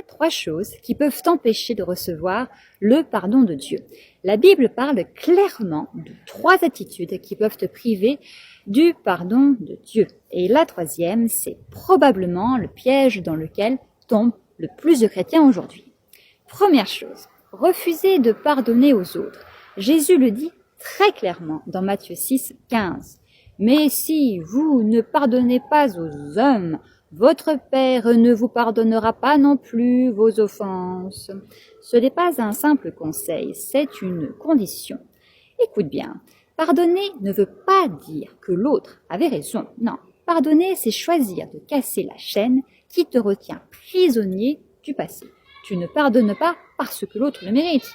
Trois choses qui peuvent t'empêcher de recevoir le pardon de Dieu. La Bible parle clairement de trois attitudes qui peuvent te priver du pardon de Dieu. Et la troisième, c'est probablement le piège dans lequel tombent le plus de chrétiens aujourd'hui. Première chose, refuser de pardonner aux autres. Jésus le dit très clairement dans Matthieu 6, 15. Mais si vous ne pardonnez pas aux hommes, votre Père ne vous pardonnera pas non plus vos offenses. Ce n'est pas un simple conseil, c'est une condition. Écoute bien, pardonner ne veut pas dire que l'autre avait raison. Non, pardonner, c'est choisir de casser la chaîne qui te retient prisonnier du passé. Tu ne pardonnes pas parce que l'autre le mérite.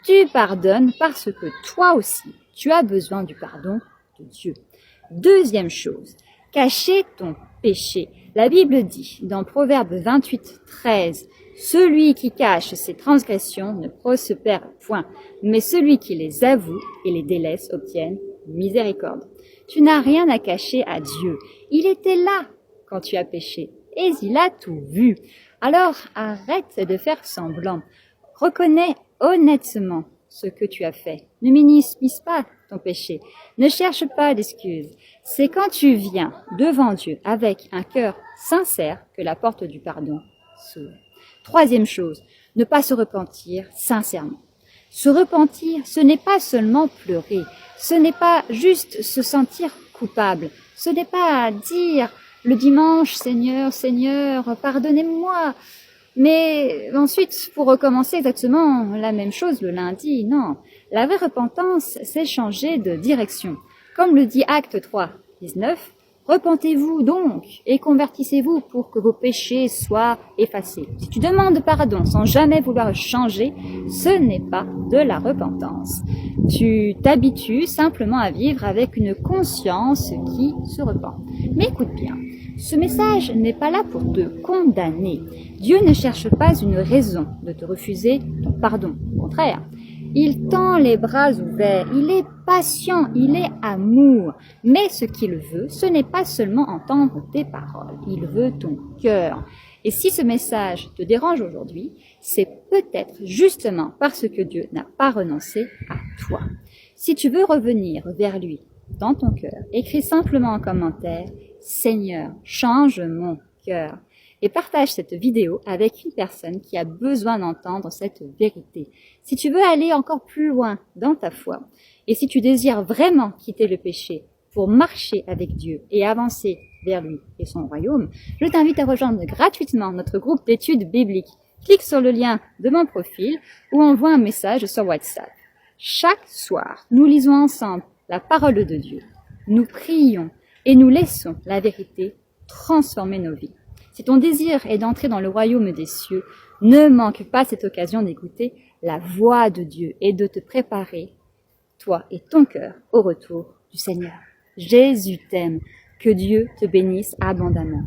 Tu pardonnes parce que toi aussi, tu as besoin du pardon de Dieu. Deuxième chose, cacher ton péché. La Bible dit dans Proverbe 28, 13, « Celui qui cache ses transgressions ne prospère point, mais celui qui les avoue et les délaisse obtienne miséricorde. » Tu n'as rien à cacher à Dieu. Il était là quand tu as péché et il a tout vu. Alors arrête de faire semblant. Reconnais honnêtement ce que tu as fait. Ne minimise pas ton péché. Ne cherche pas d'excuses. C'est quand tu viens devant Dieu avec un cœur sincère que la porte du pardon s'ouvre. Troisième chose, ne pas se repentir sincèrement. Se repentir, ce n'est pas seulement pleurer. Ce n'est pas juste se sentir coupable. Ce n'est pas dire le dimanche, Seigneur, Seigneur, pardonnez-moi. Mais ensuite, pour recommencer exactement la même chose le lundi, non. La vraie repentance, c'est changer de direction. Comme le dit Acte 3, 19, « Repentez-vous donc et convertissez-vous pour que vos péchés soient effacés. » Si tu demandes pardon sans jamais vouloir changer, ce n'est pas de la repentance. Tu t'habitues simplement à vivre avec une conscience qui se repent. Mais écoute bien, ce message n'est pas là pour te condamner. Dieu ne cherche pas une raison de te refuser ton pardon. Au contraire, il tend les bras ouverts, il est patient, il est amour. Mais ce qu'il veut, ce n'est pas seulement entendre tes paroles, il veut ton cœur. Et si ce message te dérange aujourd'hui, c'est peut-être justement parce que Dieu n'a pas renoncé à toi. Si tu veux revenir vers lui dans ton cœur, écris simplement en commentaire « Seigneur, change mon cœur » et partage cette vidéo avec une personne qui a besoin d'entendre cette vérité. Si tu veux aller encore plus loin dans ta foi, et si tu désires vraiment quitter le péché pour marcher avec Dieu et avancer vers lui et son royaume, je t'invite à rejoindre gratuitement notre groupe d'études bibliques. Clique sur le lien de mon profil ou envoie un message sur WhatsApp. Chaque soir, nous lisons ensemble la parole de Dieu. Nous prions et nous laissons la vérité transformer nos vies. Si ton désir est d'entrer dans le royaume des cieux, ne manque pas cette occasion d'écouter la voix de Dieu et de te préparer, toi et ton cœur, au retour du Seigneur. Jésus t'aime. Que Dieu te bénisse abondamment.